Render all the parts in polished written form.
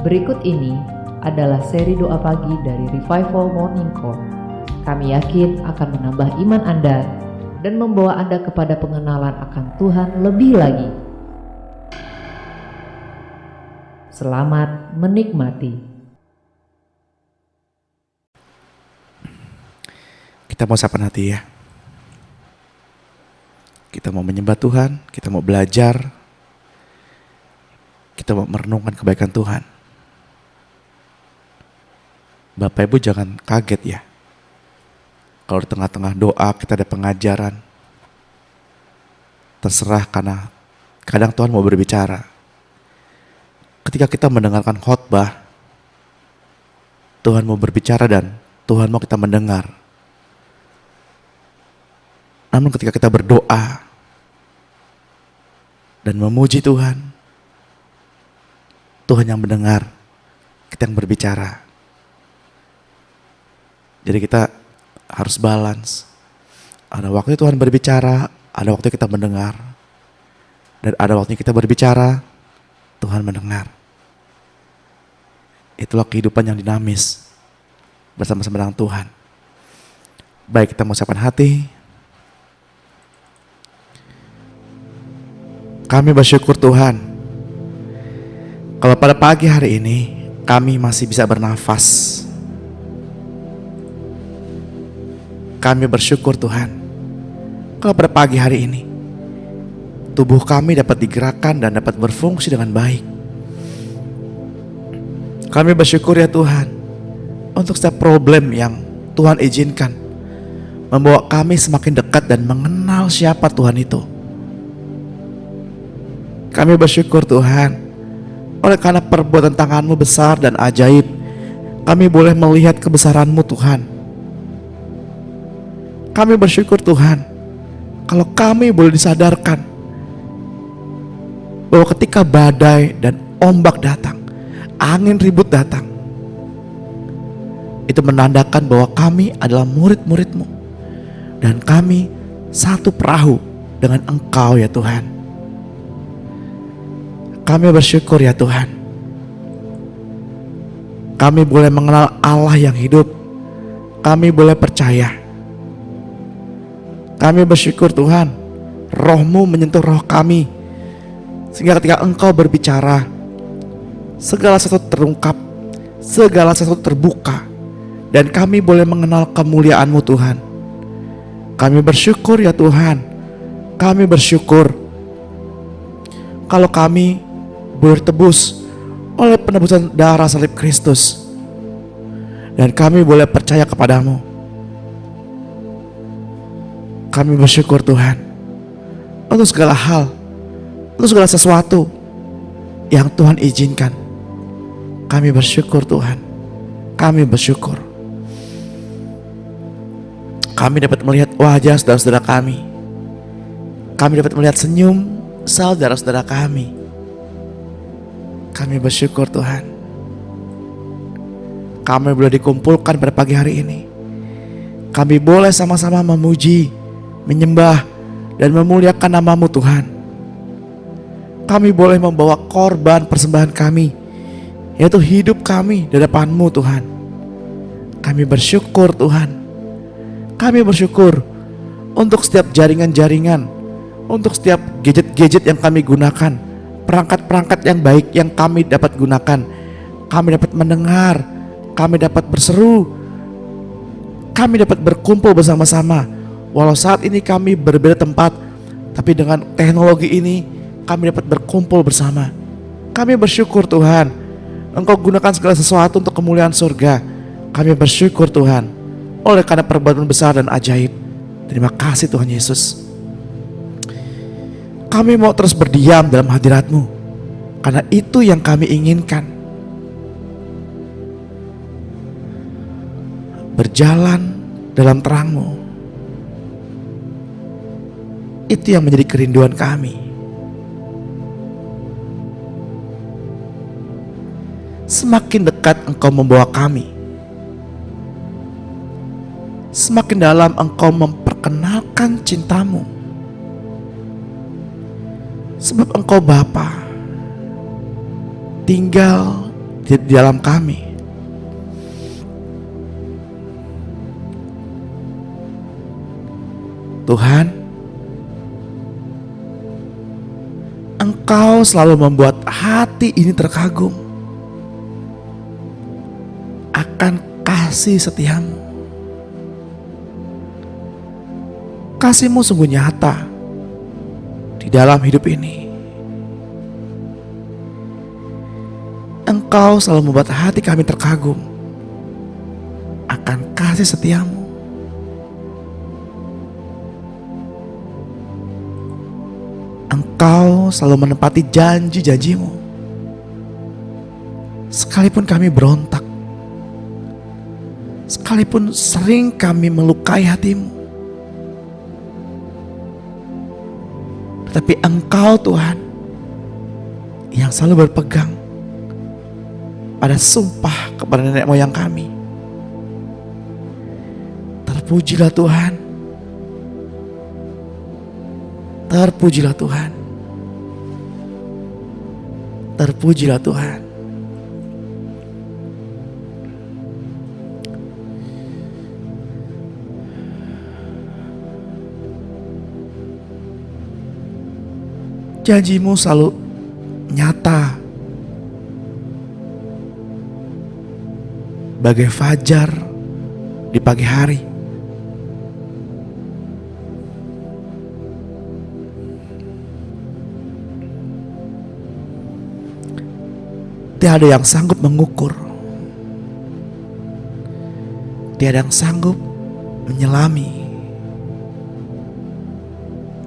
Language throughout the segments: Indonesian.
Berikut ini adalah seri doa pagi dari Revival Morning Call. Kami yakin akan menambah iman Anda dan membawa Anda kepada pengenalan akan Tuhan lebih lagi. Selamat menikmati. Kita mau siapkan hati ya. Kita mau menyembah Tuhan, kita mau belajar, kita mau merenungkan kebaikan Tuhan. Bapak Ibu jangan kaget ya. Kalau di tengah-tengah doa kita ada pengajaran. Terserah karena kadang Tuhan mau berbicara. Ketika kita mendengarkan khotbah, Tuhan mau berbicara dan Tuhan mau kita mendengar. Namun ketika kita berdoa dan memuji Tuhan, Tuhan yang mendengar, kita yang berbicara. Jadi kita harus balance. Ada waktu Tuhan berbicara, ada waktu kita mendengar. Dan ada waktu kita berbicara, Tuhan mendengar. Itulah kehidupan yang dinamis bersama-sama dengan Tuhan. Baik, kita mau siapkan hati. Kami bersyukur Tuhan, kalau pada pagi hari ini kami masih bisa bernafas. Kami bersyukur Tuhan, kalau pada pagi hari ini tubuh kami dapat digerakkan dan dapat berfungsi dengan baik. Kami bersyukur ya Tuhan, untuk setiap problem yang Tuhan izinkan membawa kami semakin dekat dan mengenal siapa Tuhan itu. Kami bersyukur Tuhan, oleh karena perbuatan tangan-Mu besar dan ajaib, kami boleh melihat kebesaran-Mu Tuhan. Kami bersyukur Tuhan, kalau kami boleh disadarkan bahwa ketika badai dan ombak datang, angin ribut datang, itu menandakan bahwa kami adalah murid-murid-Mu dan kami satu perahu dengan Engkau ya Tuhan. Kami bersyukur ya Tuhan, kami boleh mengenal Allah yang hidup, kami boleh percaya. Kami bersyukur Tuhan, Roh-Mu menyentuh roh kami, sehingga ketika Engkau berbicara, segala sesuatu terungkap, segala sesuatu terbuka, dan kami boleh mengenal kemuliaan-Mu Tuhan. Kami bersyukur ya Tuhan, kami bersyukur kalau kami bertebus oleh penebusan darah salib Kristus, dan kami boleh percaya kepadamu. Kami bersyukur Tuhan untuk segala hal, untuk segala sesuatu yang Tuhan izinkan. Kami bersyukur Tuhan, kami bersyukur. Kami dapat melihat wajah saudara-saudara kami. Kami dapat melihat senyum saudara-saudara kami. Kami bersyukur Tuhan, kami boleh dikumpulkan pada pagi hari ini. Kami boleh sama-sama memuji, menyembah, dan memuliakan nama-Mu Tuhan. Kami boleh membawa korban persembahan kami, yaitu hidup kami di hadapan-Mu Tuhan. Kami bersyukur Tuhan. Kami bersyukur untuk setiap jaringan-jaringan, untuk setiap gadget-gadget yang kami gunakan, perangkat-perangkat yang baik yang kami dapat gunakan. Kami dapat mendengar, kami dapat berseru, kami dapat berkumpul bersama-sama. Walau saat ini kami berbeda tempat, tapi dengan teknologi ini kami dapat berkumpul bersama. Kami bersyukur Tuhan, Engkau gunakan segala sesuatu untuk kemuliaan surga. Kami bersyukur Tuhan, oleh karena perbuatan besar dan ajaib. Terima kasih Tuhan Yesus. Kami mau terus berdiam dalam hadirat-Mu, karena itu yang kami inginkan. Berjalan dalam terang-Mu, itu yang menjadi kerinduan kami. Semakin dekat Engkau membawa kami, semakin dalam Engkau memperkenalkan cinta-Mu. Sebab Engkau Bapa tinggal di dalam kami. Tuhan, Engkau selalu membuat hati ini terkagum akan kasih setiamu. Kasih-Mu sungguh nyata di dalam hidup ini. Engkau selalu membuat hati kami terkagum akan kasih setiamu. Engkau selalu menepati janji-janjimu. Sekalipun kami berontak, sekalipun sering kami melukai hatimu, tetapi Engkau Tuhan yang selalu berpegang pada sumpah kepada nenek moyang kami. Terpujilah Tuhan. Terpujilah Tuhan. Terpujilah Tuhan. Janji-Mu selalu nyata bagai fajar di pagi hari. Tiada yang sanggup mengukur, tiada yang sanggup menyelami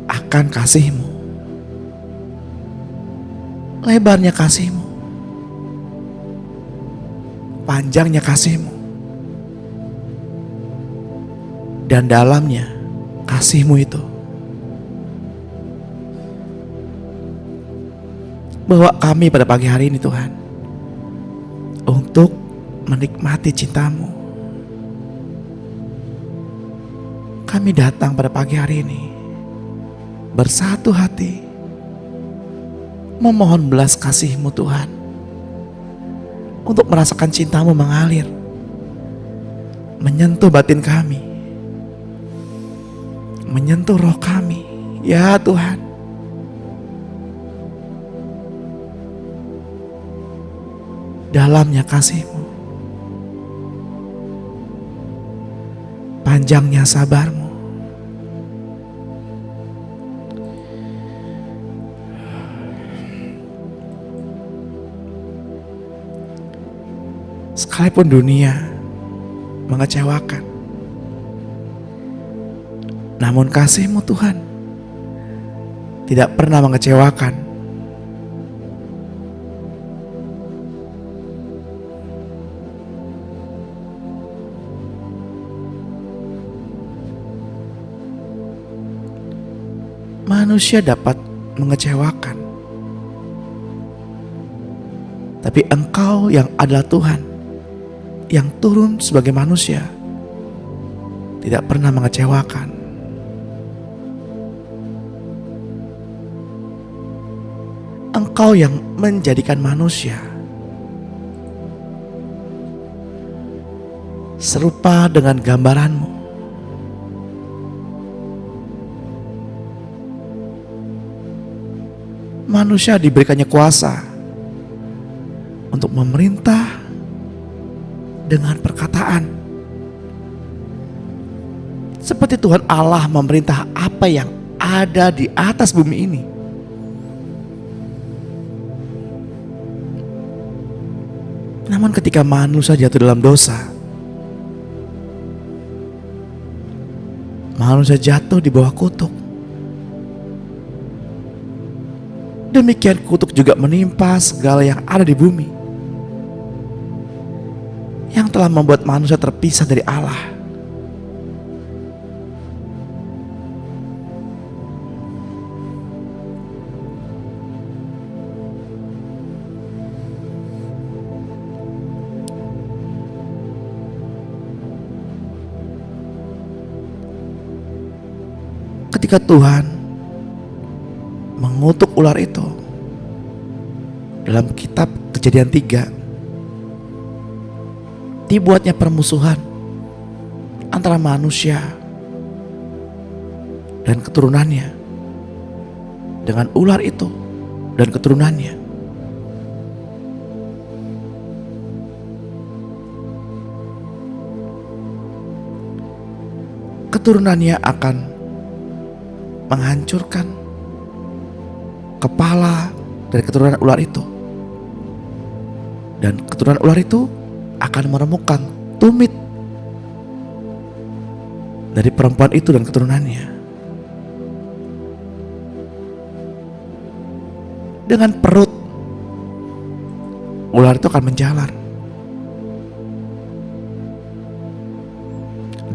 akan kasih-Mu. Lebarnya kasih-Mu, panjangnya kasih-Mu, dan dalamnya kasih-Mu itu. Bawa kami pada pagi hari ini Tuhan untuk menikmati cinta-Mu. Kami datang pada pagi hari ini bersatu hati memohon belas kasih-Mu Tuhan, untuk merasakan cinta-Mu mengalir, menyentuh batin kami, menyentuh roh kami. Ya Tuhan, dalamnya kasih-Mu, panjangnya sabar-Mu. Sekalipun dunia mengecewakan, namun kasih-Mu Tuhan tidak pernah mengecewakan. Manusia dapat mengecewakan, tapi Engkau yang adalah Tuhan, yang turun sebagai manusia, tidak pernah mengecewakan. Engkau yang menjadikan manusia serupa dengan gambaran-Mu. Manusia diberikannya kuasa untuk memerintah dengan perkataan, seperti Tuhan Allah memerintah apa yang ada di atas bumi ini. Namun ketika manusia jatuh dalam dosa, manusia jatuh di bawah kutuk. Demikian kutuk juga menimpa segala yang ada di bumi, yang telah membuat manusia terpisah dari Allah. Ketika Tuhan mengutuk ular itu dalam kitab Kejadian 3, dibuatnya permusuhan antara manusia dan keturunannya dengan ular itu dan keturunannya. Keturunannya akan menghancurkan kepala dari keturunan ular itu, dan keturunan ular itu akan meremukkan tumit dari perempuan itu dan keturunannya. Dengan perut ular itu akan menjalar.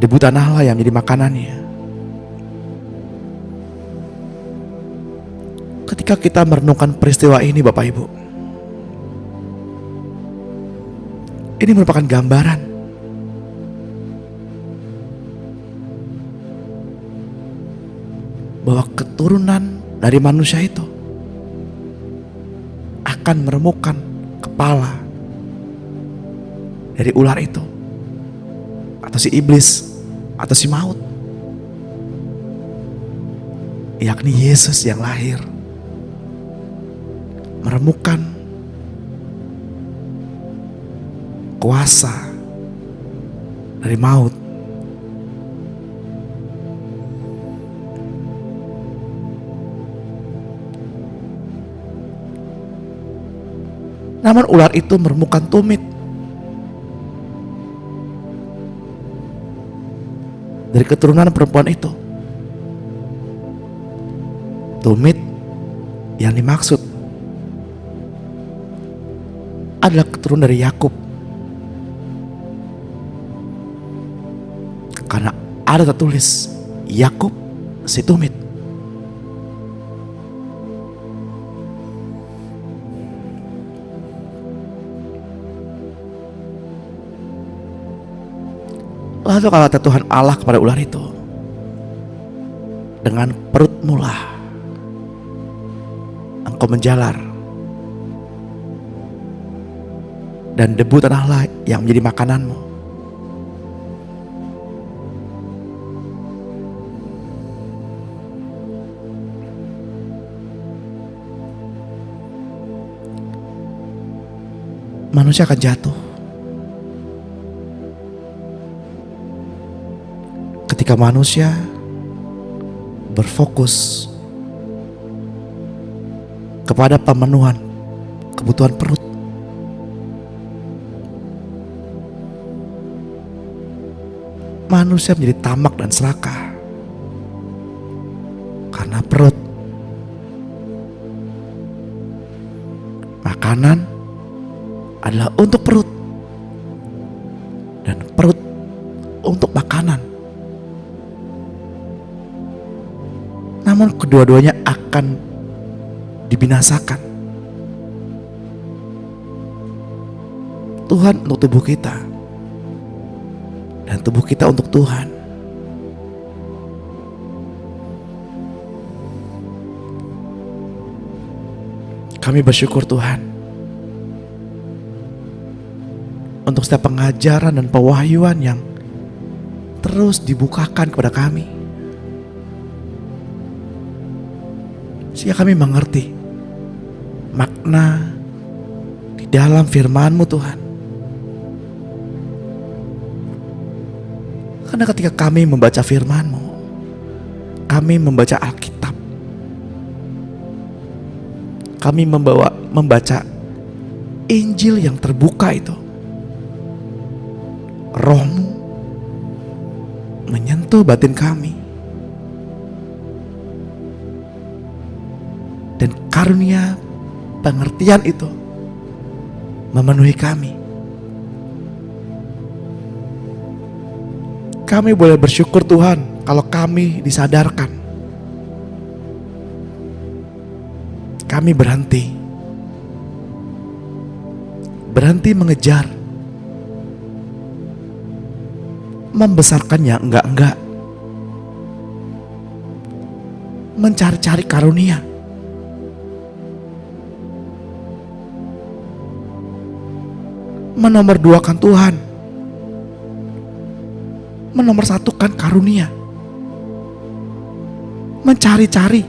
Debu tanahlah yang menjadi makanannya. Ketika kita merenungkan peristiwa ini, Bapak Ibu, ini merupakan gambaran bahwa keturunan dari manusia itu akan meremukkan kepala dari ular itu, atau si iblis, atau si maut, yakni Yesus yang lahir, meremukkan kuasa dari maut. Namun ular itu meremukkan tumit dari keturunan perempuan itu. Tumit yang dimaksud adalah keturunan dari Yakub, karena ada tertulis Yakub si tumit. Lalu kata Tuhan Allah kepada ular itu, dengan perutmu lah engkau menjalar, dan debu tanahlah yang menjadi makananmu. Manusia akan jatuh ketika manusia berfokus kepada pemenuhan kebutuhan perut. Manusia menjadi tamak dan serakah karena perut. Makanan adalah untuk perut, dan perut untuk makanan. Namun kedua-duanya akan dibinasakan. Tuhan untuk tubuh kita, dan tubuh kita untuk Tuhan. Kami bersyukur Tuhan untuk setiap pengajaran dan pewahyuan yang terus dibukakan kepada kami, sehingga kami mengerti makna di dalam firman-Mu Tuhan. Karena ketika kami membaca firman-Mu, kami membaca Alkitab, kami membaca Injil yang terbuka itu, Roh-Mu menyentuh batin kami, dan karunia pengertian itu memenuhi kami. Kami boleh bersyukur Tuhan kalau kami disadarkan. Kami berhenti mengejar, membesarkan yang enggak-enggak, mencari-cari karunia, menomorduakan Tuhan menomorsatukan karunia, mencari-cari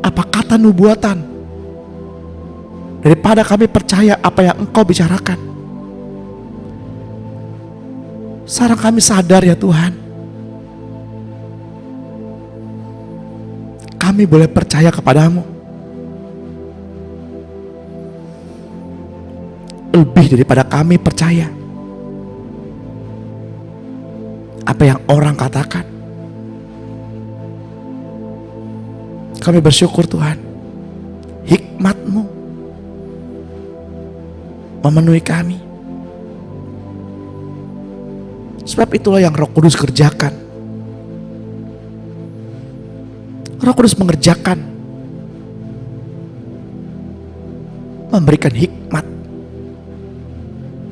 apa kata nubuatan daripada kami percaya apa yang Engkau bicarakan. Sekarang kami sadar ya Tuhan, kami boleh percaya kepadamu lebih daripada kami percaya apa yang orang katakan. Kami bersyukur Tuhan, hikmat-Mu memenuhi kami. Sebab itulah yang Roh Kudus kerjakan. Roh Kudus mengerjakan, memberikan hikmat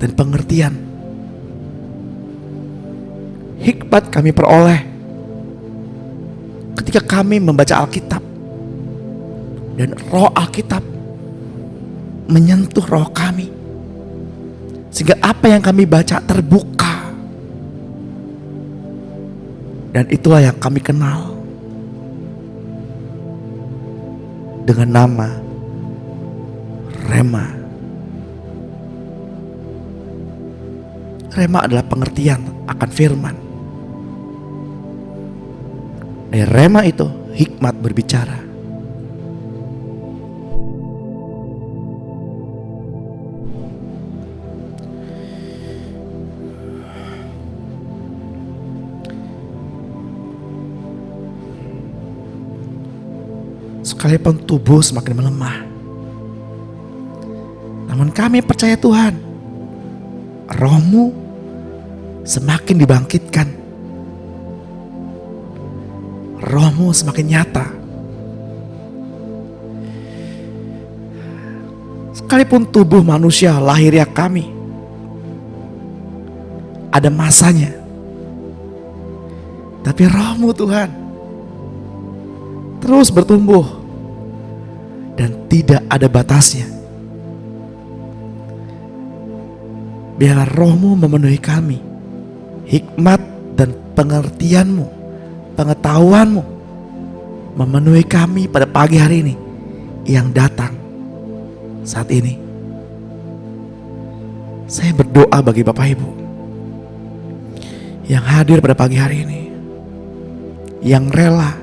dan pengertian. Hikmat kami peroleh ketika kami membaca Alkitab, dan roh Alkitab menyentuh roh kami, sehingga apa yang kami baca terbuka. Dan itulah yang kami kenal dengan nama Rema. Rema adalah pengertian akan firman. Dari Rema itu hikmat berbicara. Sekalipun tubuh semakin melemah, namun kami percaya Tuhan, Roh-Mu semakin dibangkitkan, Roh-Mu semakin nyata. Sekalipun tubuh manusia lahiriah kami ada masanya, tapi Roh-Mu Tuhan terus bertumbuh dan tidak ada batasnya. Biarlah Roh-Mu memenuhi kami, hikmat dan pengertian-Mu, pengetahuan-Mu memenuhi kami pada pagi hari ini yang datang saat ini. Saya berdoa bagi Bapak Ibu yang hadir pada pagi hari ini, yang rela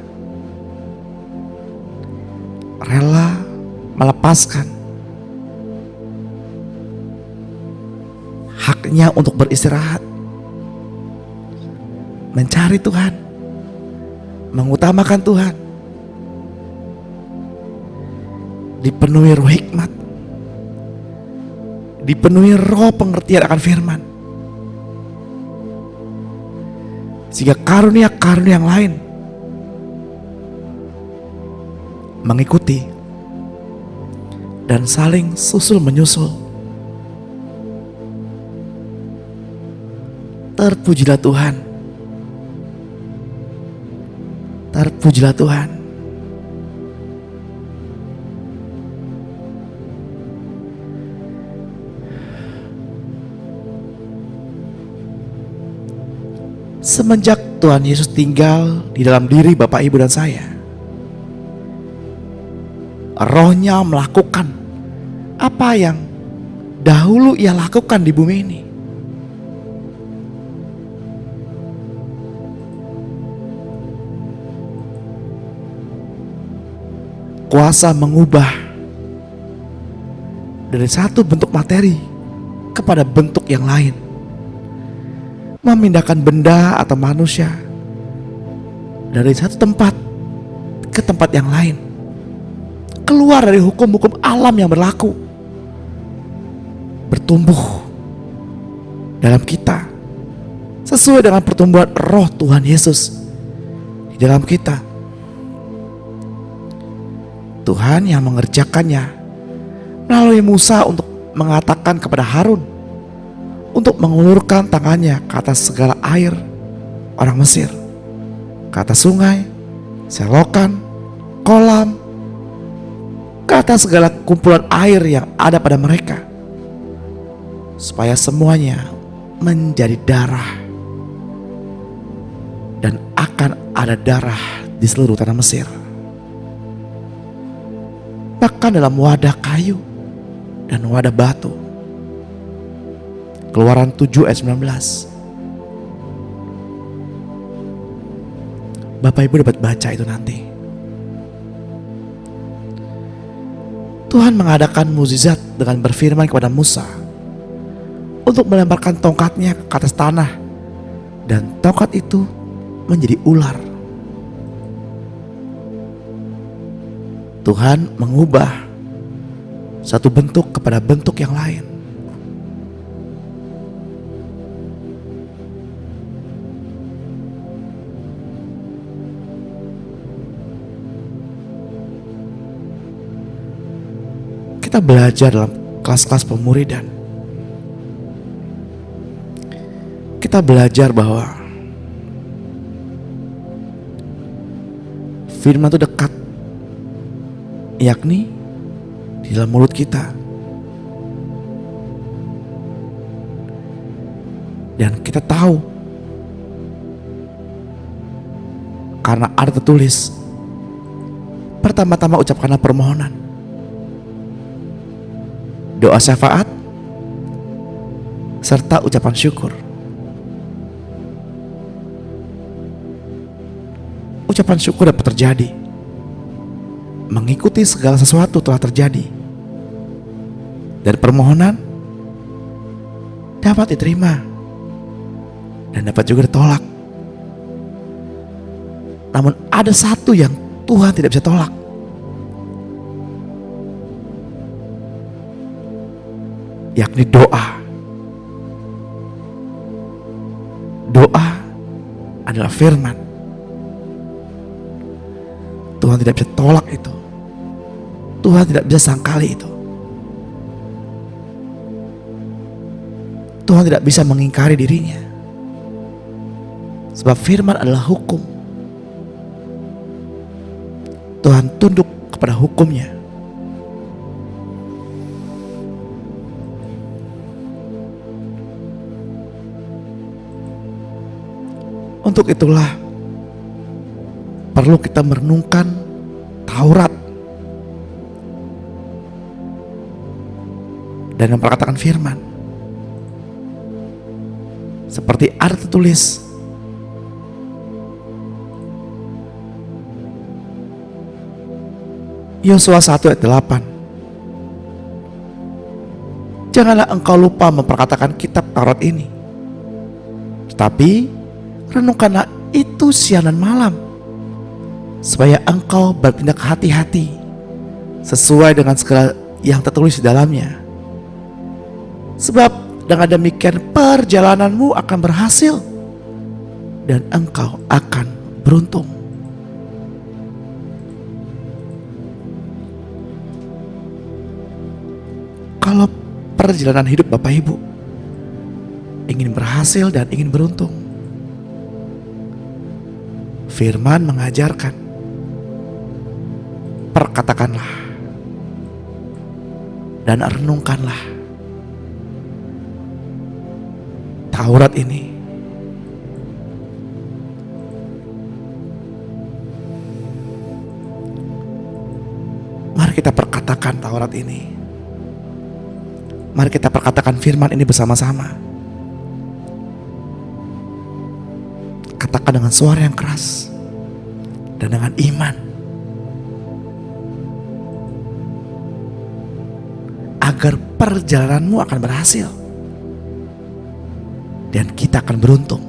melepaskan haknya untuk beristirahat, mencari Tuhan, mengutamakan Tuhan, dipenuhi roh hikmat, dipenuhi roh pengertian akan firman, sehingga karunia-karunia yang lain mengikuti dan saling susul menyusul. Terpujilah Tuhan, terpujilah Tuhan. Semenjak Tuhan Yesus tinggal di dalam diri Bapak, Ibu, dan saya, Roh-Nya melakukan apa yang dahulu Ia lakukan di bumi ini. Kuasa mengubah dari satu bentuk materi kepada bentuk yang lain, memindahkan benda atau manusia dari satu tempat ke tempat yang lain, keluar dari hukum-hukum alam yang berlaku, bertumbuh dalam kita sesuai dengan pertumbuhan roh Tuhan Yesus di dalam kita. Tuhan yang mengerjakannya melalui Musa untuk mengatakan kepada Harun untuk mengulurkan tangannya ke atas segala air orang Mesir, ke atas sungai, selokan, kolam, ke atas segala kumpulan air yang ada pada mereka, supaya semuanya menjadi darah. dan akan ada darah di seluruh tanah Mesir. Bahkan dalam wadah kayu dan wadah batu. Keluaran 7 ayat 19. Bapak Ibu dapat baca itu nanti. Tuhan mengadakan mukjizat dengan berfirman kepada Musa untuk melemparkan tongkatnya ke atas tanah, dan tongkat itu menjadi ular. Tuhan mengubah satu bentuk kepada bentuk yang lain. Kita belajar dalam kelas-kelas pemuridan. Kita belajar bahwa firman itu dekat, yakni di dalam mulut kita. Dan kita tahu karena ada tertulis, pertama-tama ucapkanlah permohonan, doa syafaat, serta ucapan syukur. Ucapan syukur dapat terjadi mengikuti segala sesuatu telah terjadi, dan permohonan dapat diterima dan dapat juga ditolak. Namun ada satu yang Tuhan tidak bisa tolak, yakni doa. Doa adalah firman. Tuhan tidak bisa tolak itu. Tuhan tidak bisa sangkali itu. Tuhan tidak bisa mengingkari dirinya. Sebab firman adalah hukum. Tuhan tunduk kepada hukumnya. Untuk itulah perlu kita merenungkan Taurat dan memperkatakan firman. Seperti ada tertulis, Yosua 1 ayat 8. Janganlah engkau lupa memperkatakan kitab Taurat ini, tetapi renungkanlah itu siang dan malam, supaya engkau bertindak hati-hati sesuai dengan segala yang tertulis di dalamnya. Sebab dengan demikian perjalananmu akan berhasil dan engkau akan beruntung. Kalau perjalanan hidup Bapak Ibu ingin berhasil dan ingin beruntung, firman mengajarkan, perkatakanlah dan renungkanlah Taurat ini. Mari kita perkatakan Taurat ini. Mari kita perkatakan firman ini bersama-sama. Katakan dengan suara yang keras dan dengan iman, agar perjalananmu akan berhasil dan kita akan beruntung.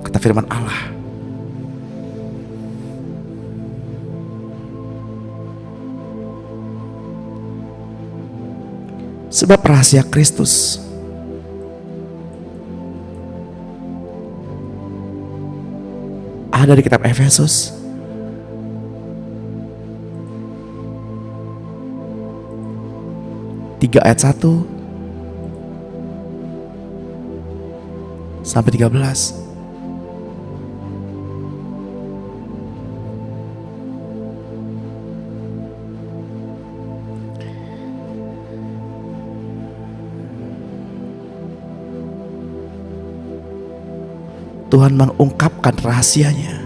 Kata firman Allah. Sebab rahasia Kristus ada di kitab Efesus tiga ayat 1 sampai 13. Tuhan mengungkapkan rahasianya.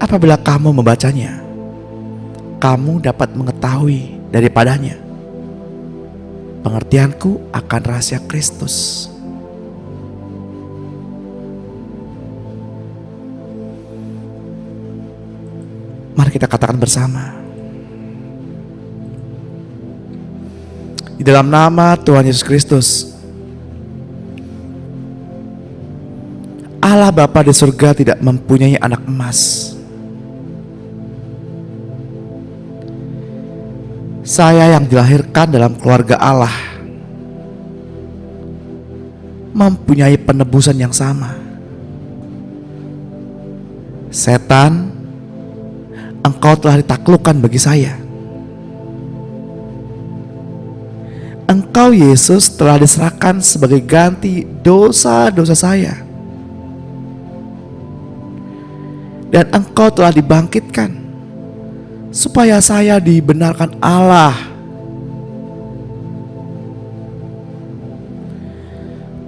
Apabila kamu membacanya, kamu dapat mengetahui daripadanya pengertianku akan rahasia Kristus. Mari kita katakan bersama. Di dalam nama Tuhan Yesus Kristus, Allah Bapa di surga tidak mempunyai anak emas. Saya yang dilahirkan dalam keluarga Allah mempunyai penebusan yang sama. Setan, engkau telah ditaklukkan bagi saya. Engkau Yesus telah diserahkan sebagai ganti dosa-dosa saya. Dan engkau telah dibangkitkan supaya saya dibenarkan Allah.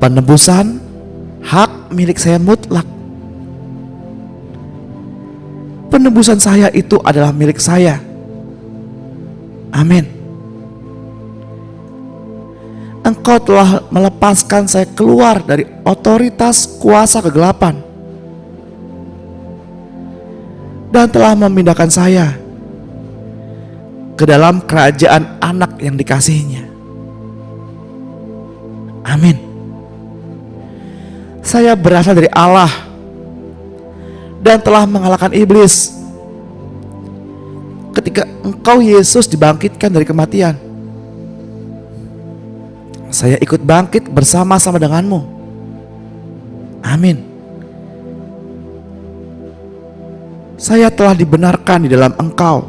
Penebusan hak milik saya mutlak. Penebusan saya itu adalah milik saya. Amin. Engkau telah melepaskan saya keluar dari otoritas kuasa kegelapan dan telah memindahkan saya ke dalam kerajaan anak yang dikasihinya. Amin. Saya berasal dari Allah dan telah mengalahkan iblis. Ketika engkau Yesus dibangkitkan dari kematian, saya ikut bangkit bersama-sama denganmu. Amin. Saya telah dibenarkan di dalam engkau.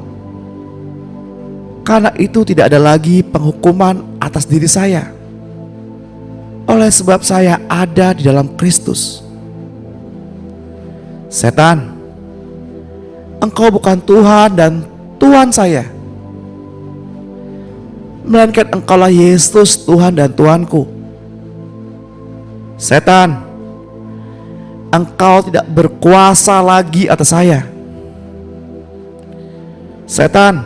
Karena itu tidak ada lagi penghukuman atas diri saya. Oleh sebab saya ada di dalam Kristus. Setan, engkau bukan Tuhan dan Tuhan saya, melainkan engkaulah Yesus Tuhan dan Tuanku. Setan, engkau tidak berkuasa lagi atas saya. Setan,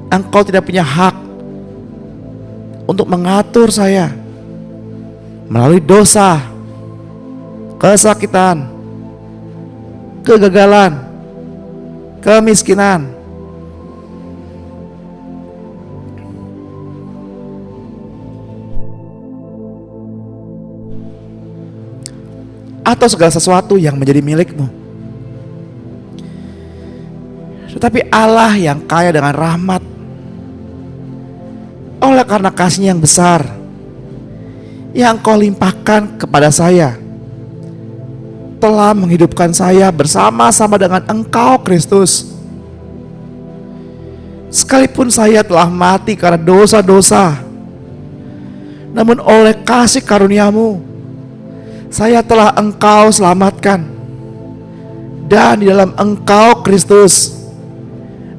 engkau tidak punya hak untuk mengatur saya melalui dosa, kesakitan, kegagalan, kemiskinan. Atau segala sesuatu yang menjadi milikmu. Tetapi Allah yang kaya dengan rahmat, oleh karena kasih-Nya yang besar yang Kau limpahkan kepada saya, telah menghidupkan saya bersama-sama dengan Engkau Kristus. Sekalipun saya telah mati karena dosa-dosa, namun oleh kasih karunia-Mu saya telah Engkau selamatkan. Dan di dalam Engkau Kristus,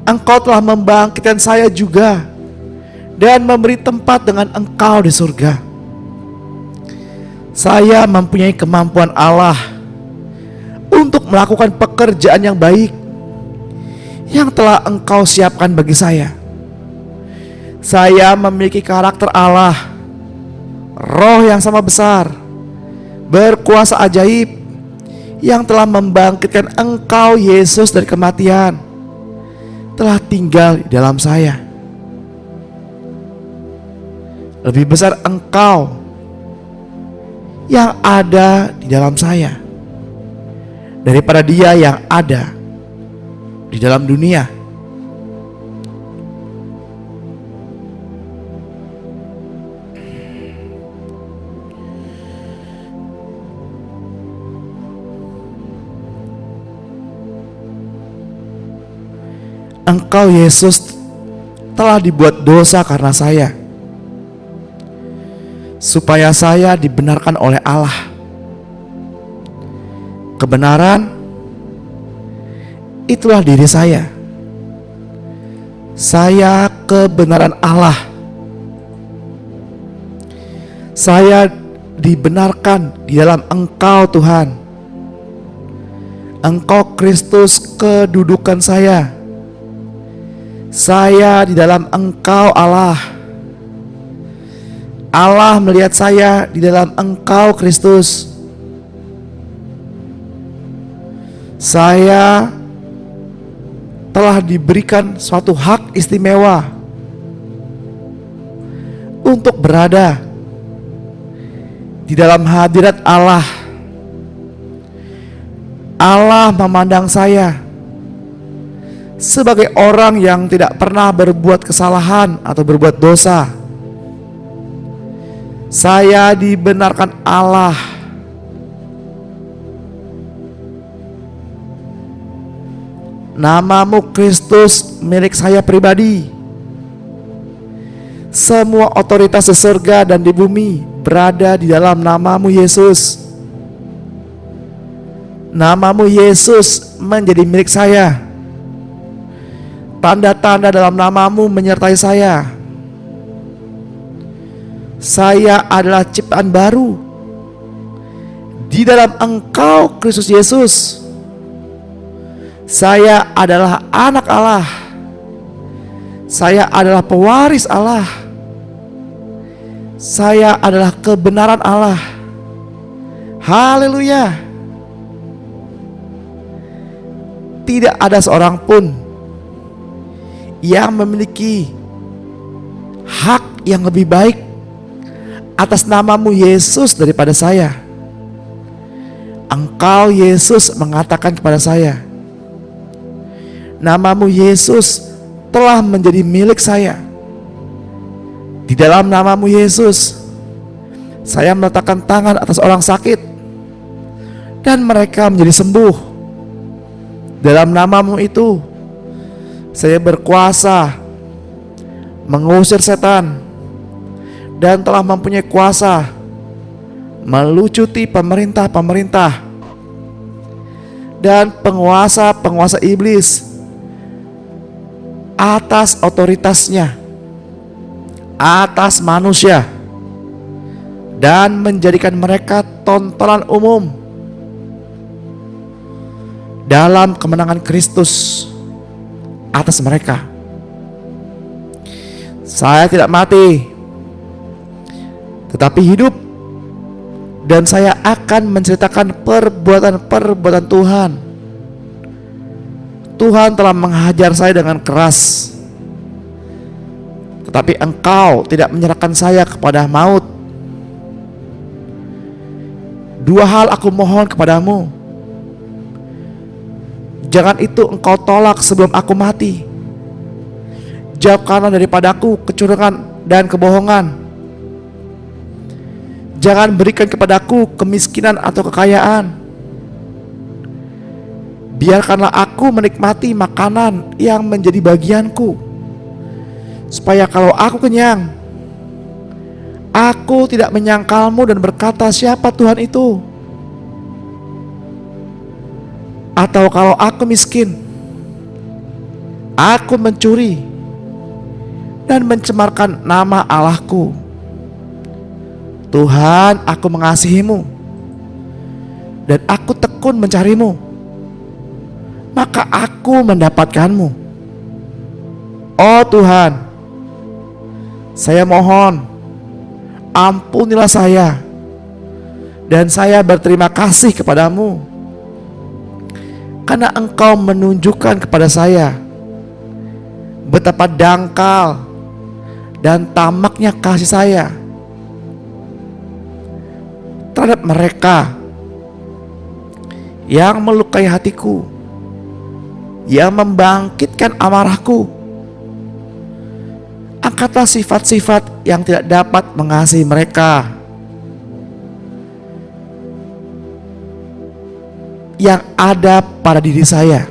Engkau telah membangkitkan saya juga dan memberi tempat dengan Engkau di surga. Saya mempunyai kemampuan Allah untuk melakukan pekerjaan yang baik yang telah Engkau siapkan bagi saya. Saya memiliki karakter Allah, roh yang sama besar, berkuasa ajaib yang telah membangkitkan Engkau Yesus dari kematian, telah tinggal di dalam saya. Lebih besar Engkau yang ada di dalam saya daripada dia yang ada di dalam dunia. Engkau Yesus telah dibuat dosa karena saya, supaya saya dibenarkan oleh Allah. Kebenaran itulah diri saya. Saya kebenaran Allah. Saya dibenarkan di dalam Engkau Tuhan. Engkau Kristus kedudukan saya. Saya di dalam Engkau Allah. Allah melihat saya di dalam Engkau Kristus. Saya telah diberikan suatu hak istimewa untuk berada di dalam hadirat Allah. Allah memandang saya sebagai orang yang tidak pernah berbuat kesalahan atau berbuat dosa. Saya dibenarkan Allah. Namamu Kristus milik saya pribadi. Semua otoritas di surga dan di bumi berada di dalam namamu Yesus. Namamu Yesus menjadi milik saya. Tanda-tanda dalam namamu menyertai saya. Saya adalah ciptaan baru di dalam Engkau Kristus Yesus. Saya adalah anak Allah. Saya adalah pewaris Allah. Saya adalah kebenaran Allah. Haleluya. Tidak ada seorang pun yang memiliki hak yang lebih baik atas namamu Yesus daripada saya. Engkau Yesus mengatakan kepada saya, namamu Yesus telah menjadi milik saya. Di dalam namamu Yesus, saya meletakkan tangan atas orang sakit dan mereka menjadi sembuh. Dalam namamu itu, saya berkuasa mengusir setan dan telah mempunyai kuasa melucuti pemerintah-pemerintah dan penguasa-penguasa iblis atas otoritasnya, atas manusia, dan menjadikan mereka tontonan umum dalam kemenangan Kristus atas mereka. Saya tidak mati, tetapi hidup, dan saya akan menceritakan perbuatan-perbuatan Tuhan. Tuhan telah menghajar saya dengan keras, tetapi Engkau tidak menyerahkan saya kepada maut. Dua hal aku mohon kepadamu. Jangan itu Engkau tolak sebelum aku mati. Jauhkanlah daripadaku kecurangan dan kebohongan. Jangan berikan kepadaku kemiskinan atau kekayaan. Biarkanlah aku menikmati makanan yang menjadi bagianku, supaya kalau aku kenyang, aku tidak menyangkalmu dan berkata, siapa Tuhan itu? Atau kalau aku miskin, aku mencuri dan mencemarkan nama Allahku. Tuhan, aku mengasihimu dan aku tekun mencarimu, maka aku mendapatkanmu. Oh Tuhan, saya mohon, ampunilah saya, dan saya berterima kasih kepadamu karena Engkau menunjukkan kepada saya betapa dangkal dan tamaknya kasih saya terhadap mereka yang melukai hatiku, yang membangkitkan amarahku. Angkatlah sifat-sifat yang tidak dapat mengasihi mereka, yang ada pada diri saya,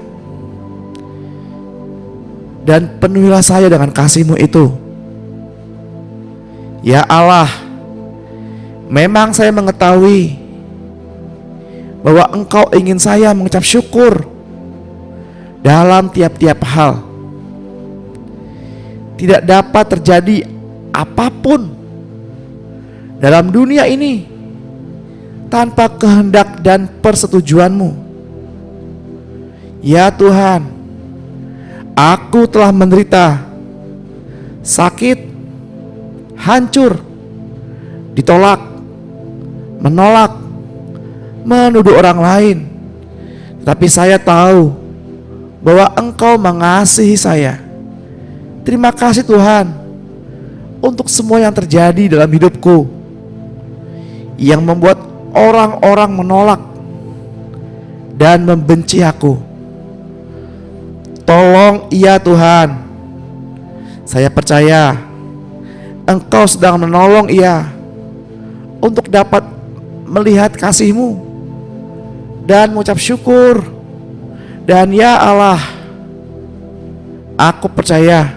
dan penuhilah saya dengan kasih-Mu itu. Ya Allah, memang saya mengetahui bahwa Engkau ingin saya mengucap syukur dalam tiap-tiap hal. Tidak dapat terjadi apapun dalam dunia ini tanpa kehendak dan persetujuan-Mu. Ya Tuhan, aku telah menderita, sakit, hancur, ditolak, menolak, menuduh orang lain. Tetapi saya tahu bahwa Engkau mengasihi saya. Terima kasih Tuhan untuk semua yang terjadi dalam hidupku, yang membuat orang-orang menolak dan membenci aku. Tolong ya Tuhan, saya percaya Engkau sedang menolong ia untuk dapat melihat kasih-Mu dan mengucap syukur. Dan ya Allah, aku percaya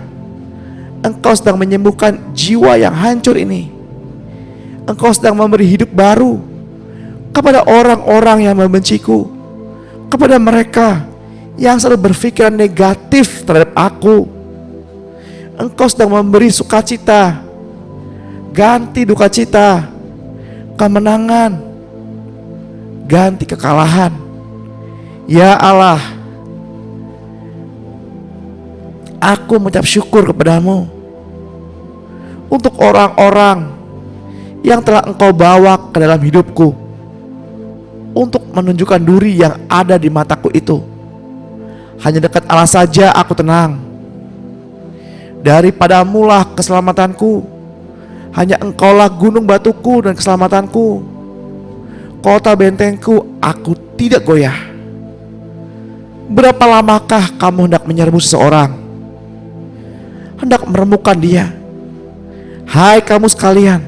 Engkau sedang menyembuhkan jiwa yang hancur ini. Engkau sedang memberi hidup baru kepada orang-orang yang membenciku, kepada mereka yang selalu berpikiran negatif terhadap aku. Engkau sedang memberi sukacita, ganti duka cita, kemenangan, ganti kekalahan. Ya Allah, aku mengucap syukur kepadamu untuk orang-orang yang telah Engkau bawa ke dalam hidupku untuk menunjukkan duri yang ada di mataku itu. Hanya dekat Allah saja aku tenang. Daripadamu lah keselamatanku. Hanya Engkaulah gunung batuku dan keselamatanku, kota bentengku, aku tidak goyah. Berapa lamakah kamu hendak menyerbu seseorang, hendak meremukkan dia? Hai kamu sekalian,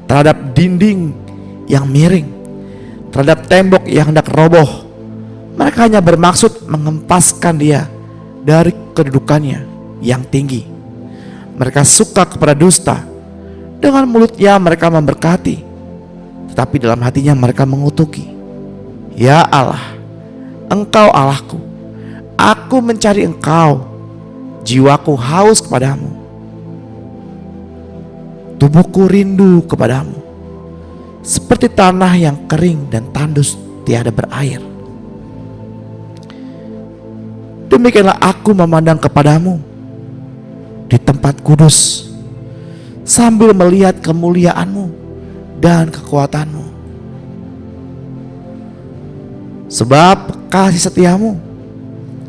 terhadap dinding yang miring, terhadap tembok yang hendak roboh, mereka hanya bermaksud mengempaskan dia dari kedudukannya yang tinggi. Mereka suka kepada dusta, dengan mulutnya mereka memberkati, tetapi dalam hatinya mereka mengutuki. Ya Allah, Engkau Allahku, aku mencari Engkau, jiwaku haus kepadamu, tubuhku rindu kepadamu, seperti tanah yang kering dan tandus tiada berair. Demikianlah aku memandang kepadamu di tempat kudus, sambil melihat kemuliaan-Mu dan kekuatan-Mu. Sebab kasih setia-Mu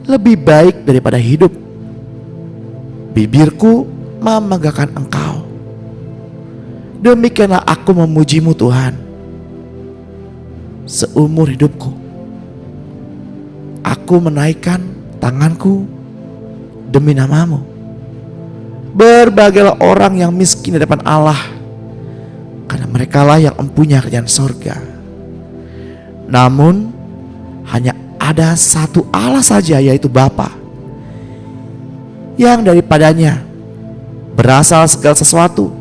lebih baik daripada hidup. Bibirku memegahkan Engkau. Demikianlah aku memuji-Mu Tuhan seumur hidupku. Aku menaikkan tanganku demi nama-Mu. Berbagailah orang yang miskin di depan Allah, karena merekalah yang mempunyai kerajaan sorga. Namun hanya ada satu Allah saja, yaitu Bapa, yang daripadanya berasal segala sesuatu,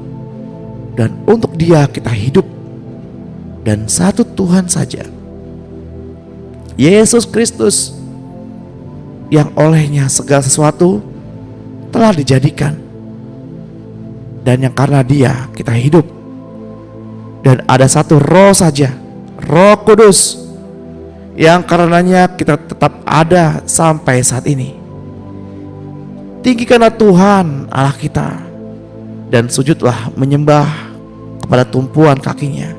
dan untuk Dia kita hidup, dan satu Tuhan saja, Yesus Kristus, yang olehnya segala sesuatu telah dijadikan, dan yang karena Dia kita hidup. Dan ada satu Roh saja, Roh Kudus, yang karenanya kita tetap ada sampai saat ini. Tinggikanlah Tuhan Allah kita, dan sujudlah menyembah kepada tumpuan kakinya.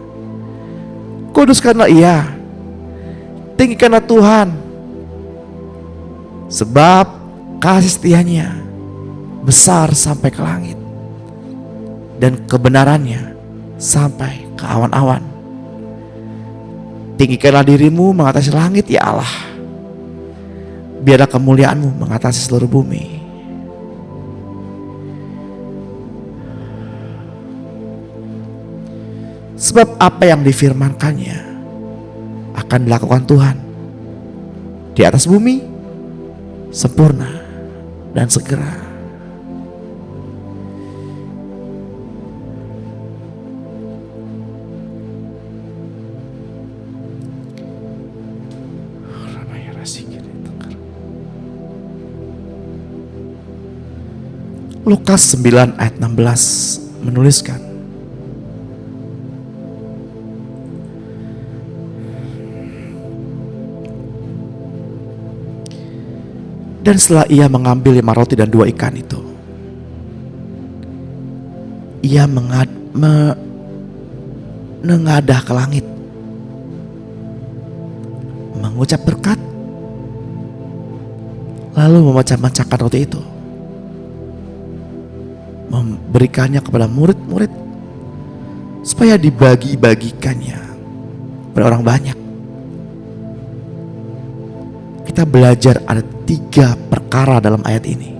Kuduskanlah Ia, tinggikanlah Tuhan, sebab kasih setianya besar sampai ke langit, dan kebenarannya sampai ke awan-awan. Tinggikanlah dirimu mengatasi langit ya Allah, biarlah kemuliaan-Mu mengatasi seluruh bumi. Sebab apa yang difirmankannya akan dilakukan Tuhan di atas bumi, sempurna dan segera. Lukas 9 ayat 16 menuliskan, Dan setelah ia mengambil 5 roti dan 2 ikan itu, ia menengadah ke langit, mengucap berkat, lalu memecah-mecahkan roti itu, memberikannya kepada murid-murid supaya dibagi-bagikannya kepada orang banyak. Kita belajar ada 3 perkara dalam ayat ini.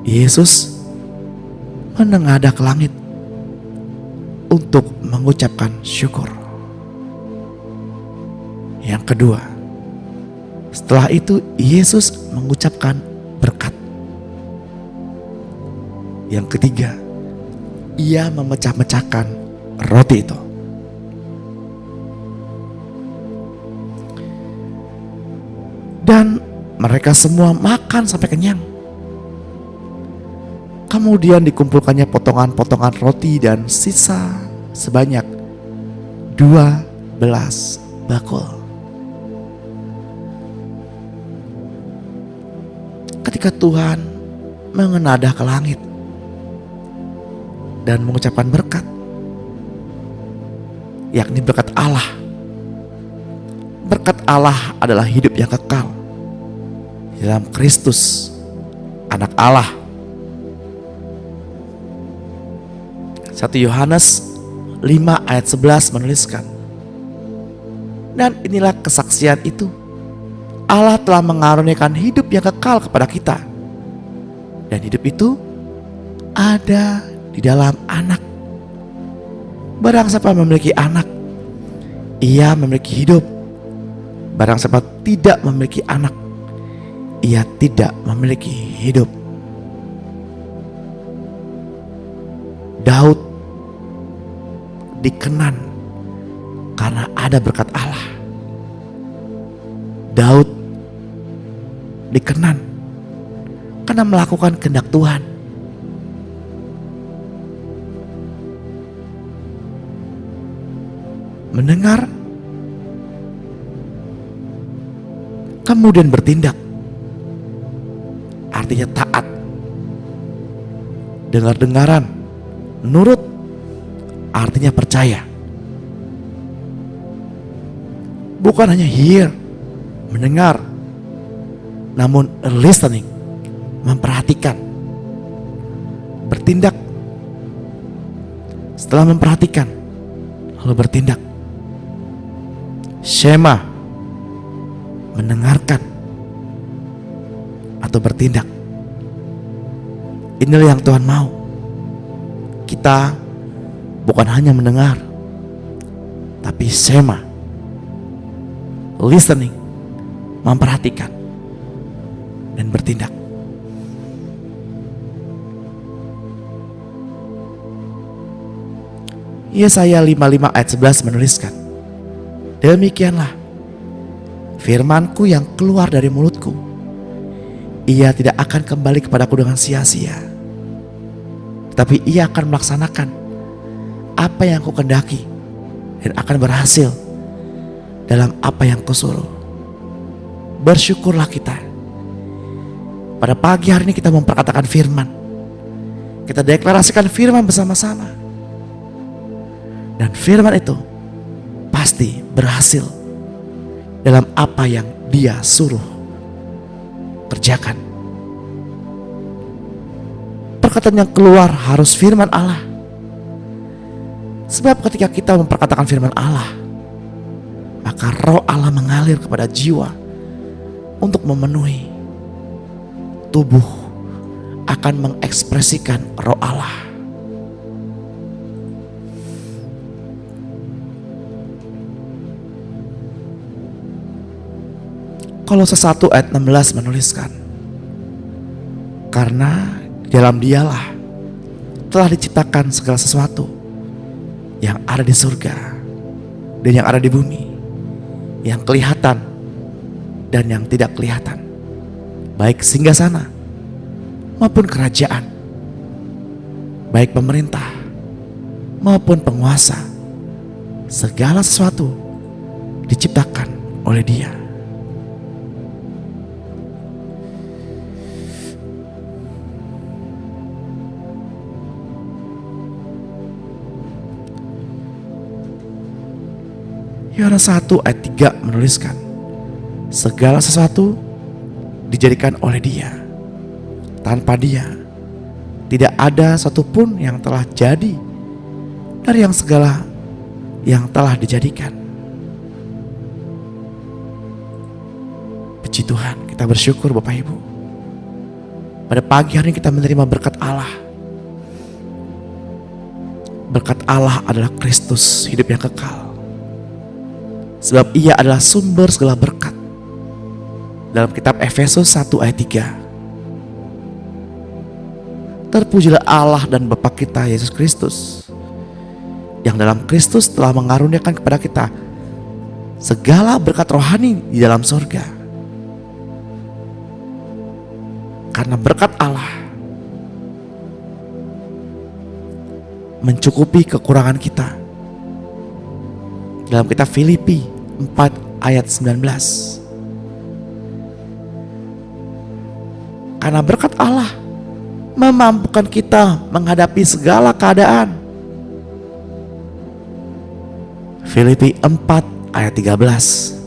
Yesus menengadah ke langit untuk mengucapkan syukur. Yang kedua, setelah itu Yesus mengucapkan berkat. Yang ketiga, ia memecah-mecahkan roti itu. Dan mereka semua makan sampai kenyang. Kemudian dikumpulkannya potongan-potongan roti dan sisa sebanyak 12 bakul. Ketika Tuhan mengenadah ke langit dan mengucapkan berkat, yakni berkat Allah. Berkat Allah adalah hidup yang kekal dalam Kristus, Anak Allah. 1 Yohanes 5 ayat 11 menuliskan, dan inilah kesaksian itu, Allah telah mengaruniakan hidup yang kekal kepada kita, dan hidup itu ada di dalam Anak. Barang siapa memiliki Anak, ia memiliki hidup. Barang siapa tidak memiliki Anak, ia tidak memiliki hidup. Daud dikenan karena ada berkat Allah. Daud dikenan karena melakukan kehendak Tuhan. Mendengar, kemudian bertindak, artinya taat. Dengar-dengaran, nurut, artinya percaya. Bukan hanya hear, mendengar, namun listening, memperhatikan, bertindak. Setelah memperhatikan, lalu bertindak. Shema, mendengarkan atau bertindak. Inilah yang Tuhan mau. Kita bukan hanya mendengar, tapi shema, listening, memperhatikan dan bertindak. Yesaya 55 ayat 11 menuliskan, demikianlah firmanku yang keluar dari mulutku, ia tidak akan kembali kepadaku dengan sia-sia, tetapi ia akan melaksanakan apa yang kukendaki dan akan berhasil dalam apa yang kusuruh. Bersyukurlah kita. Pada pagi hari ini kita memperkatakan firman. Kita deklarasikan firman bersama-sama. Dan firman itu pasti berhasil dalam apa yang Dia suruh kerjakan. Perkataan yang keluar harus firman Allah. Sebab ketika kita memperkatakan firman Allah, maka roh Allah mengalir kepada jiwa untuk memenuhi. Tubuh akan mengekspresikan roh Allah. Kolose 1 ayat 16 menuliskan, karena di dalam Dialah telah diciptakan segala sesuatu yang ada di surga dan yang ada di bumi, yang kelihatan dan yang tidak kelihatan, baik singgasana maupun kerajaan, baik pemerintah maupun penguasa. Segala sesuatu diciptakan oleh Dia. Yohanes 1 ayat 3 menuliskan, segala sesuatu dijadikan oleh Dia. Tanpa Dia tidak ada satupun yang telah jadi dari yang segala yang telah dijadikan. Puji Tuhan, kita bersyukur Bapak Ibu. Pada pagi hari ini kita menerima berkat Allah. Berkat Allah adalah Kristus, hidup yang kekal. Sebab Ia adalah sumber segala berkat. Dalam kitab Efesus 1 ayat 3. Terpujilah Allah dan Bapa kita Yesus Kristus, yang dalam Kristus telah mengaruniakan kepada kita segala berkat rohani di dalam surga. Karena berkat Allah mencukupi kekurangan kita. Dalam kitab Filipi 4 ayat 19. Karena berkat Allah memampukan kita menghadapi segala keadaan. Filipi 4 ayat 13.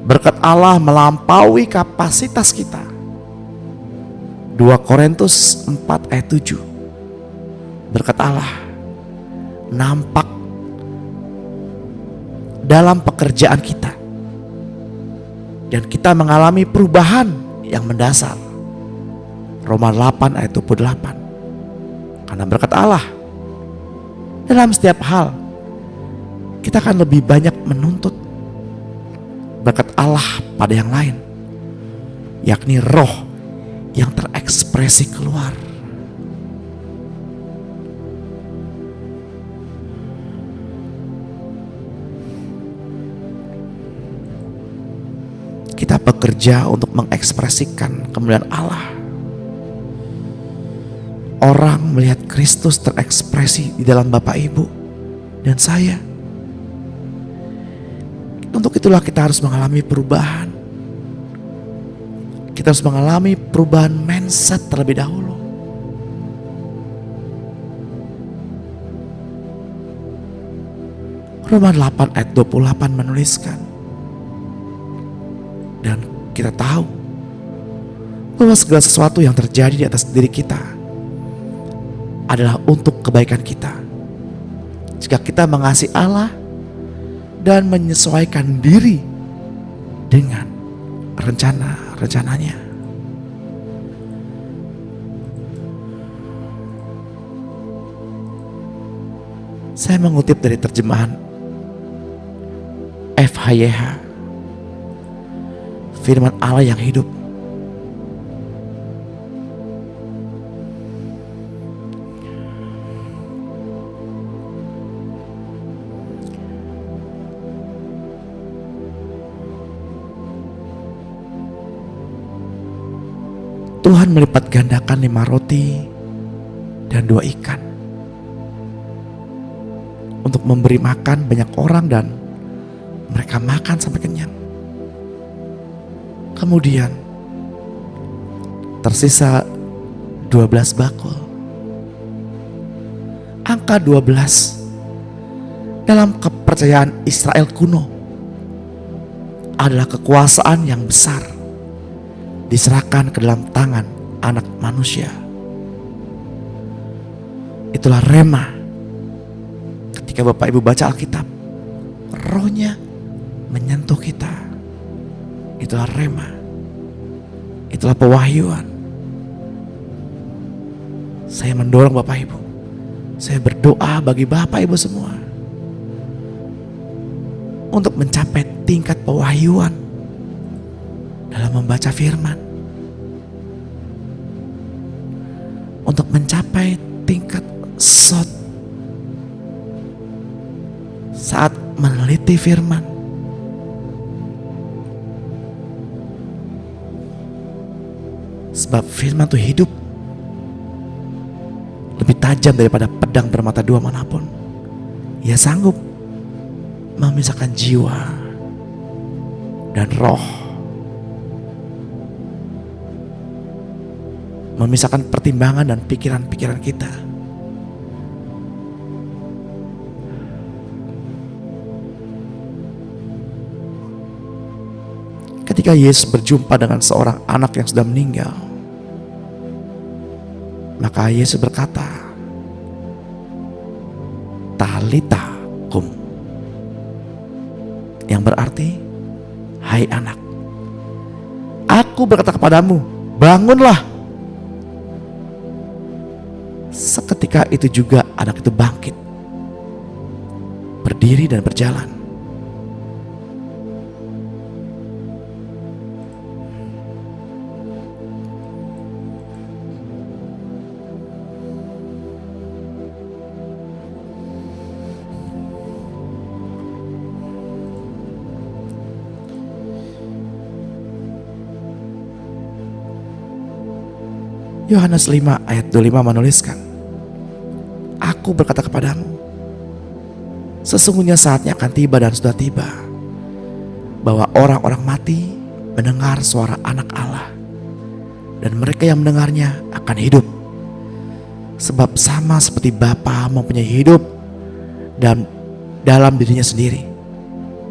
Berkat Allah melampaui kapasitas kita. 2 Korintus 4 ayat 7. Berkat Allah nampak dalam pekerjaan kita, dan kita mengalami perubahan yang mendasar. Roma 8 ayat 28. Karena berkat Allah dalam setiap hal kita akan lebih banyak menuntut berkat Allah pada yang lain, yakni roh yang terekspresi keluar. Kita bekerja untuk mengekspresikan kemuliaan Allah. Orang melihat Kristus terekspresi di dalam Bapak Ibu dan saya. Untuk itulah kita harus mengalami perubahan. Kita harus mengalami perubahan mindset terlebih dahulu. Roma 8 ayat 28 menuliskan, dan kita tahu bahwa segala sesuatu yang terjadi di atas diri kita adalah untuk kebaikan kita, jika kita mengasihi Allah dan menyesuaikan diri dengan rencana-rencananya. Saya mengutip dari terjemahan FHYH, firman Allah yang hidup. Tuhan melipat gandakan 5 roti dan 2 ikan untuk memberi makan banyak orang, dan mereka makan sampai kenyang. Kemudian tersisa 12 bakul. Angka 12 dalam kepercayaan Israel kuno adalah kekuasaan yang besar diserahkan ke dalam tangan anak manusia. Itulah rema. Ketika Bapak Ibu baca Alkitab, rohnya menyentuh kita. Itulah rema. Itulah pewahyuan. Saya mendorong Bapak Ibu, saya berdoa bagi Bapak Ibu semua untuk mencapai tingkat pewahyuan dalam membaca firman, untuk mencapai tingkat shot saat meneliti firman. Sebab firman itu hidup, lebih tajam daripada pedang bermata 2 manapun, Ia sanggup memisahkan jiwa dan roh, memisahkan pertimbangan dan pikiran-pikiran kita. Ketika Yesus berjumpa dengan seorang anak yang sudah meninggal, maka Yesus berkata, Talita kum, yang berarti, hai anak, aku berkata kepadamu, bangunlah. Seketika itu juga anak itu bangkit, berdiri dan berjalan. Yohanes 5 ayat 25 menuliskan, aku berkata kepadamu, sesungguhnya saatnya akan tiba dan sudah tiba, bahwa orang-orang mati mendengar suara anak Allah, dan mereka yang mendengarnya akan hidup. Sebab sama seperti Bapa mempunyai hidup dan dalam dirinya sendiri,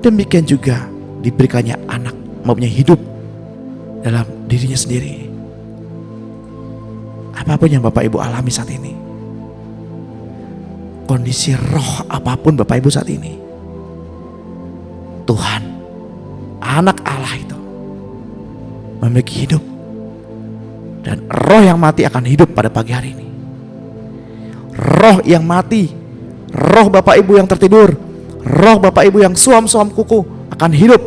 demikian juga diberikannya anak mempunyai hidup dalam dirinya sendiri. Apapun yang Bapak Ibu alami saat ini, kondisi roh apapun Bapak Ibu saat ini, Tuhan, anak Allah itu memiliki hidup, dan roh yang mati akan hidup pada pagi hari ini. Roh yang mati, roh Bapak Ibu yang tertidur, roh Bapak Ibu yang suam-suam kuku akan hidup.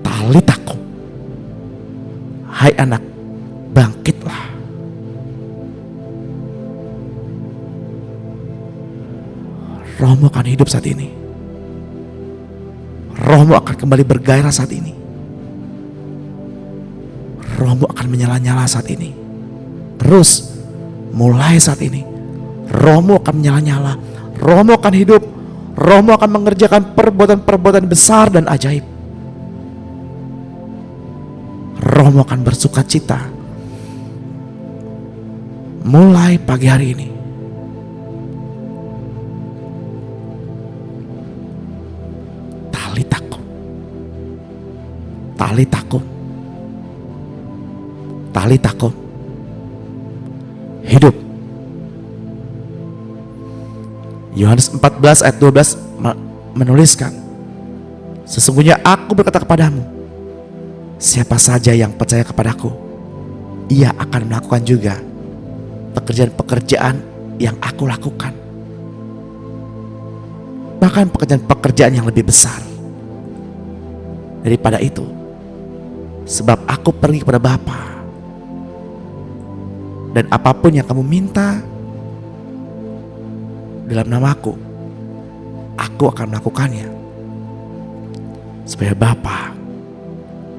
Talitaku, hai anak, bangkitlah. Rohmu akan hidup saat ini. Rohmu akan kembali bergairah saat ini. Rohmu akan menyala-nyala saat ini. Terus mulai saat ini, rohmu akan menyala-nyala. Rohmu akan hidup. Rohmu akan mengerjakan perbuatan-perbuatan besar dan ajaib. Rohmu akan bersuka cita mulai pagi hari ini. Talitaku, talitaku, talitaku, hidup. Yohanes 14 ayat 12 menuliskan, sesungguhnya aku berkata kepadamu, siapa saja yang percaya kepadaku, ia akan melakukan juga pekerjaan-pekerjaan yang aku lakukan, bahkan pekerjaan-pekerjaan yang lebih besar daripada itu, sebab aku pergi kepada Bapa, dan apapun yang kamu minta dalam namaku, aku akan melakukannya, supaya Bapa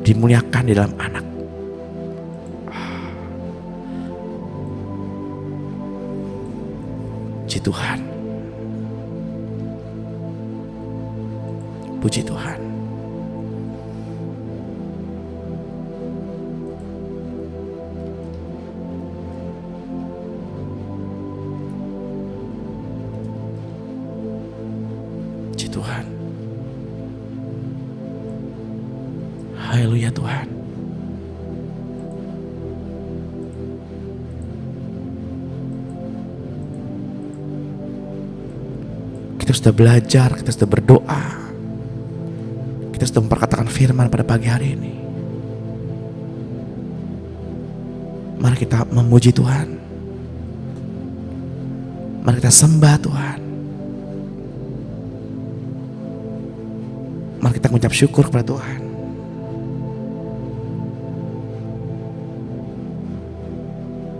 dimuliakan di dalam anak. Puji Tuhan, puji Tuhan. Puji Tuhan. Haleluya Tuhan. Kita sudah belajar, kita sudah berdoa, kita sudah memperkatakan firman pada pagi hari ini. Mari kita memuji Tuhan. Mari kita sembah Tuhan. Mari kita mengucap syukur kepada Tuhan.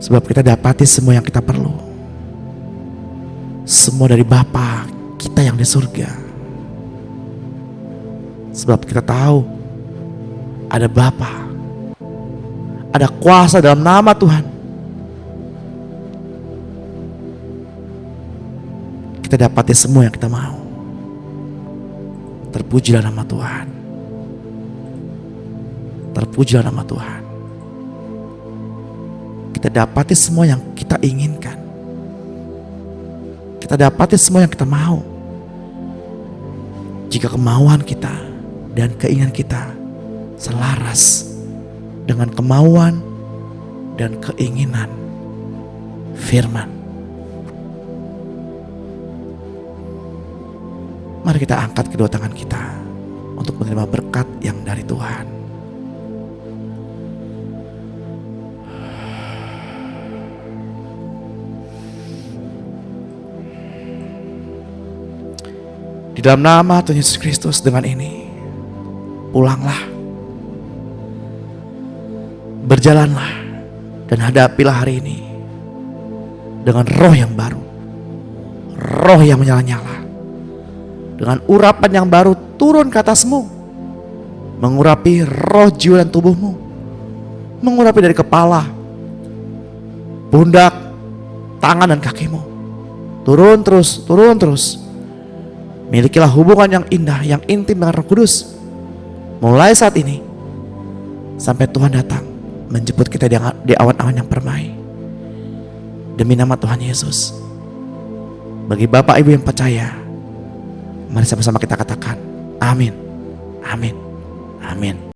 Sebab kita dapati semua yang kita perlu. Semua dari Bapa kita yang di surga. Sebab kita tahu ada Bapa, ada kuasa dalam nama Tuhan. kita dapati semua yang kita mau. Terpujilah nama Tuhan. Terpujilah nama Tuhan. Kita dapati semua yang kita inginkan. Kita dapati semua yang kita mau. Jika kemauan kita dan keinginan kita selaras dengan kemauan dan keinginan firman. Mari kita angkat kedua tangan kita untuk menerima berkat yang dari Tuhan. Di dalam nama Tuhan Yesus Kristus, dengan ini pulanglah, berjalanlah, dan hadapilah hari ini dengan roh yang baru, roh yang menyala-nyala, dengan urapan yang baru turun ke atasmu, mengurapi roh, jiwa, dan tubuhmu, mengurapi dari kepala, pundak, tangan, dan kakimu. Turun terus, turun terus. Milikilah hubungan yang indah, yang intim dengan Roh Kudus mulai saat ini sampai Tuhan datang menjemput kita di awan-awan yang permai. Demi nama Tuhan Yesus. Bagi Bapak Ibu yang percaya, mari sama-sama kita katakan amin, amin, amin.